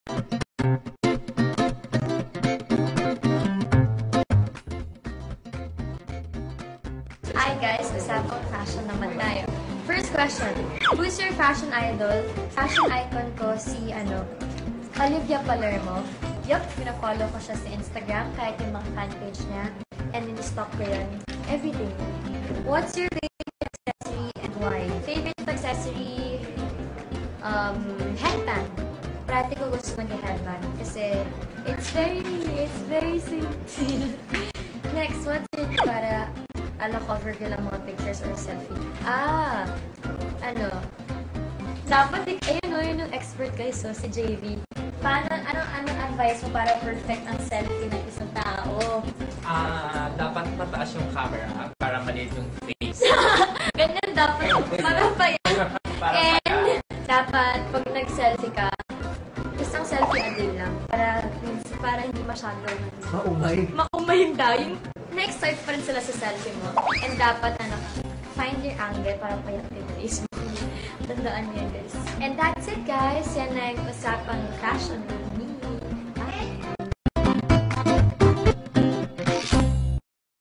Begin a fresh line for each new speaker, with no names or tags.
Hi guys, usapang fashion naman tayo. First question, who's your fashion idol? Fashion icon ko si Olivia Palermo. Yup, pina-follow ko siya sa Instagram, kahit yung mga fanpage niya. And in-stalk ko yan everyday. What's your favorite accessory and why? Favorite accessory, headband. Parati ko gusto mag-headband kasi it's very simple. Next, what's it para cover ko lang mga pictures or selfie? Dapat, yun yung expert kayo, so, si JV. Anong advice mo para perfect ang selfie ng isang tao?
Dapat mataas yung camera para maliit yung face.
Ganyan dapat, marapayan. And, dapat, pag nag-selfie ka, isang selfie a day lang. Para hindi masyadong maumay daw. Yung next type pa rin sila sa selfie mo. And dapat, find your angle para payat yung face mo. Tandaan niyo yan, guys. And that's it, guys. Yan na yung usapang fashion.